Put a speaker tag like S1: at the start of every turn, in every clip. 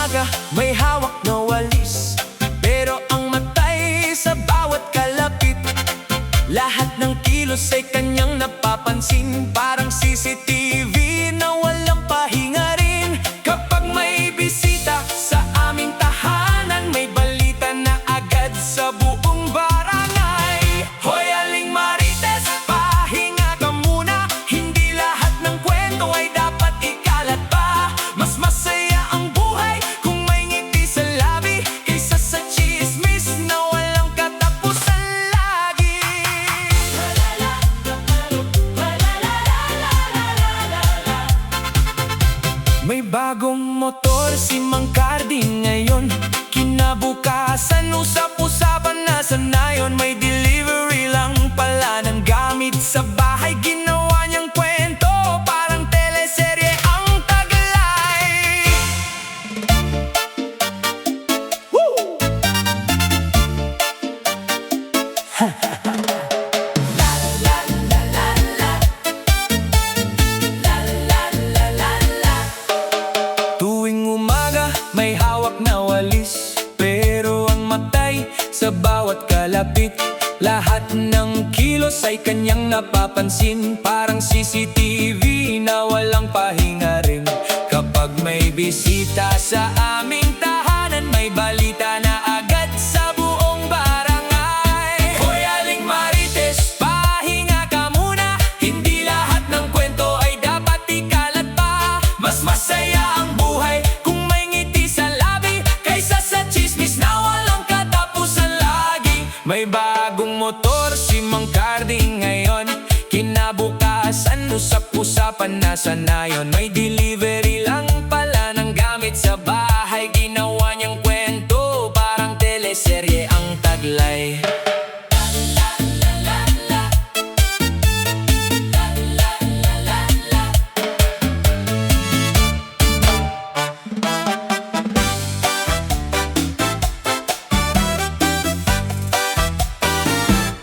S1: umaga may hawak na walis, pero ang matay sa bawat kalapit. Lahat ng kilos ay kanyang napapansin, parang CCTV na walang pahinga rin. Kapag may bisita sa aming tahanan, may balita na agad sa buong barangay. Hoy Aling Marites, pahinga ka muna, hindi lahat ng kwento ay dapat ikalat pa. Mas masaya ang buhay kung may ngiti sa labi, kaysa sa chismis na walang katapusan lagi. May bagong motor si Mang Cardi ngayon, kinabukasan usap-usapan na sa nayon. May delivery lang pala ng gamit sa bahay, ginawa niyang kwento, parang teleserye ang taglay. Woo! Tuwing umaga may hawak na walis, pero ang matay sa bawat kalapit. Lahat ng kilos ay kanyang napapansin, parang CCTV na walang pahinga rin. Kapag may bisita sa aming tahanan, may balita na agad sa buong barangay. Hoy Aling Marites, pahinga ka muna, hindi lahat ng kwento ay dapat ikalat pa. Mas masaya ang buhay kung may ngiti sa labi, kaysa sa chismis na walang katapusan lagi. May bagong motor si Mang Cardi ngayon, kinabukasan usap-usapan na sa nayon. May delivery lang pala ng gamit sa bahay, ginawa niyang kwento, parang teleserye ang taglay.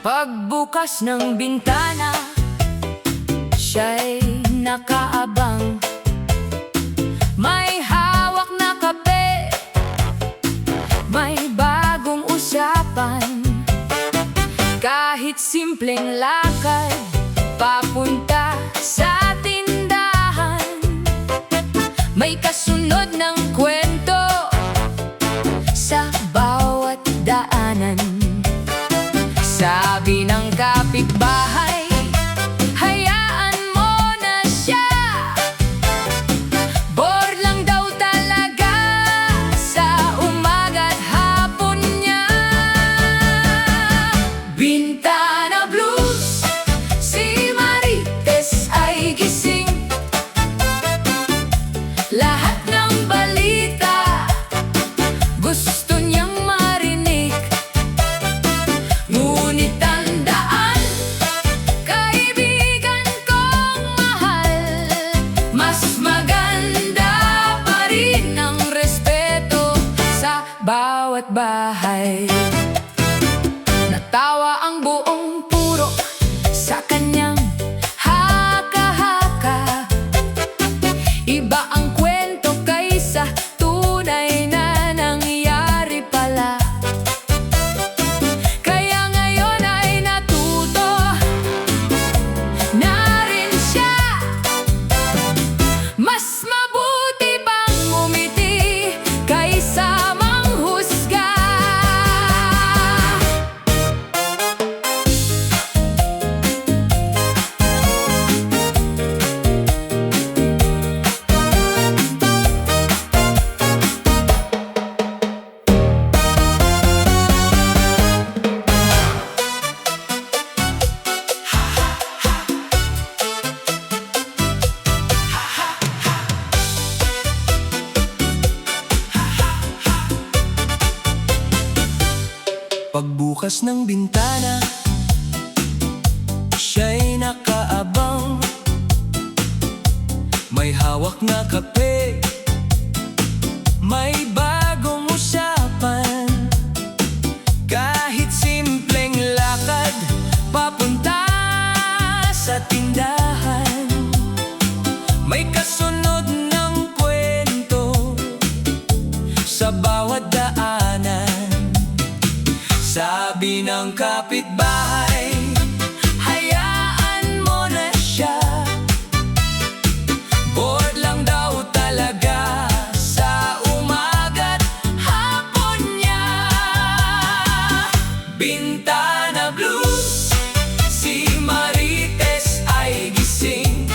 S2: Pagbukas ng bintana, siya'y nakaabang. May hawak na kape, may bagong usapan. Kahit simpleng lakad, papunta sa tindahan. May kasunod ng kwento sa bawat daanan. Sabi ng kapitbahay, hayaan mo na siya, bore lang daw talaga sa umaga't hapon niya. Bintana Blues, si Marites ay gising. Lahat ng balita gusto niyang marinig. Ngunit tandaan, kaibigan kong mahal, mas maganda pa rin ang respeto sa bawat bahay. Natawa ang buong puro sa kanyang haka-haka. Iba ang kwento kaysa tunay na nangyari pala. Kaya ngayon ay natuto na rin siya. Mas mabuti bang umiti kaysa manghusga?
S1: Pagbukas ng bintana, siya'y nakaabang. May hawak na kape, may bagong usapan. Kahit simpleng lakad, papunta sa tindahan. May kasunod ng kwento Sabi ng kapitbahay, hayaan mo na siya. Bored lang daw talaga sa umaga't hapon niya. Bintana Blues, si Marites ay gising.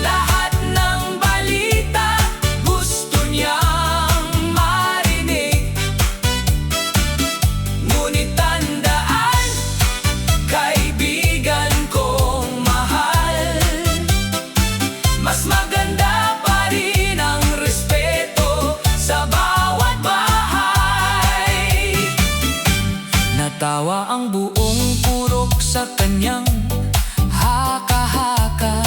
S1: Lahat ng balita gusto niyang marinig. Ngunit tandaan, kaibigan kong mahal, mas maganda pa rin ang respeto sa bawat bahay. Natawa ang buong purok sa kanyang haka-haka.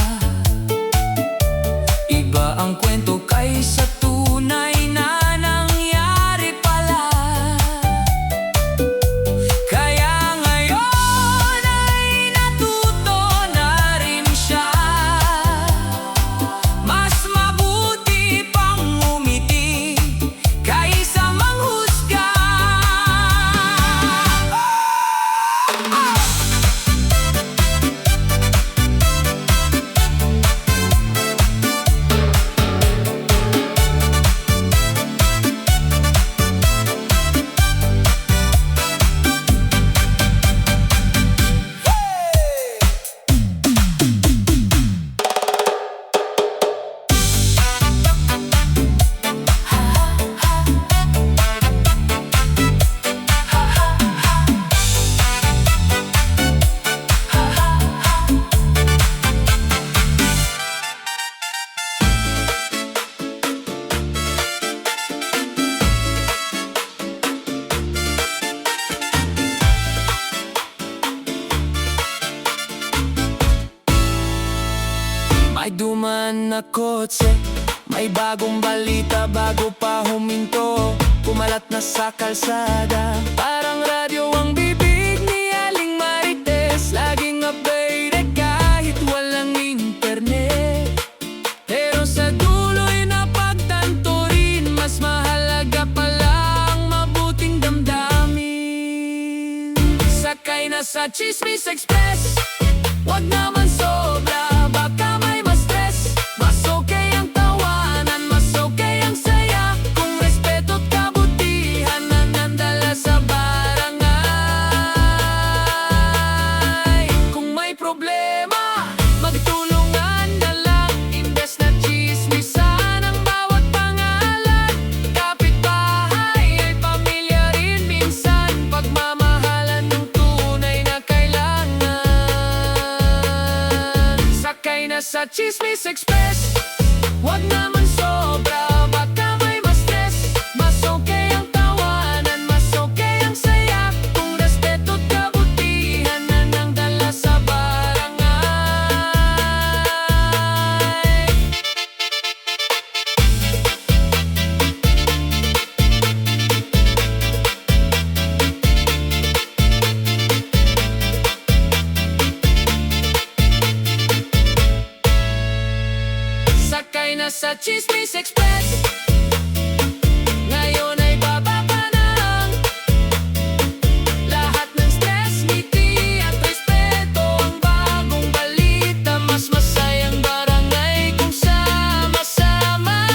S1: Iba ang kwento kaysa tunay na nangyari pala. Kaya ngayon ay natuto na rin siya. Mas mabuti pang umiti kaysa manghusga. May duman na kotse, may bagong balita bago pa huminto. Kumalat na sa kalsada, parang radyo ang bibig ni Aling Marites. Laging updated kahit walang internet. Pero sa dulo'y napagtanto rin, mas mahalaga pala ang mabuting damdamin. Sakay na sa Chismis Express, wag naman sobra, baka may ma-stress. Mas okay ang tawanan, mas okay ang saya, kung respeto't kabutihan ang nandala sa barangay. Kung may problema, magtulungan na lang, imbes na chismisan ang bawat pangalan. Kapitbahay ay pamilya rin minsan, pagmamahalan ng tunay na kailangan. Sakay na sa Chismis Express, wag naman sobra, baka may ma-stress. Mas okay ang tawanan, mas okay ang saya, kung respeto't kabutihan na nang dala sa barangay. Sakay na sa Chismis Express, ngayon ay bababa na ang lahat ng stress, ngiti at respeto. Ang bagong balita, mas masayang barangay kung sama-sama.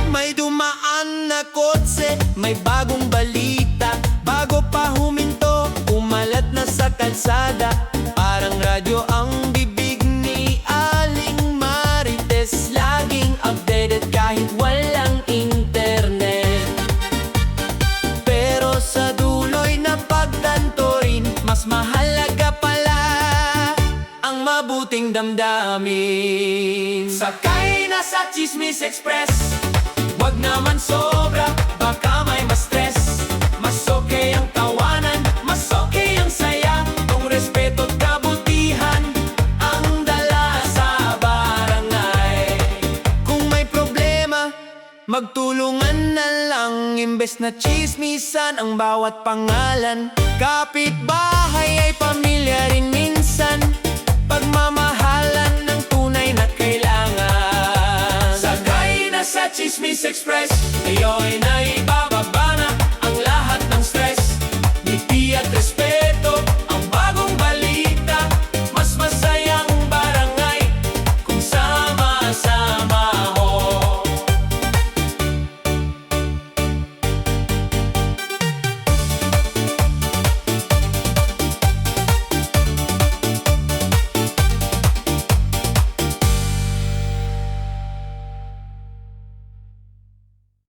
S1: May dumaan na kotse, may bagong balita bago pa huminto, umalat na sa kalsada. Parang radyo ang bibig ni Aling Marites. Laging updated kahit walang internet. Pero sa dulo'y napagtanto rin, mas mahalaga pala ang mabuting damdamin. Sakay na sa Chismis Express, wag naman sobra, baka may ma-stress. Mas okay ang tawanan, mas okay ang saya, kung respeto't kabutihan ang dala
S3: Mabilis na chismisan ang bawat pangalan. Kapitbahay ay pamilya rin minsan. Pagmamahalan ng tunay na kailangan.
S1: Sakay na sa Chismis Express, ngayon ay naibababa na ang lahat ng stress. Ngiti at respeto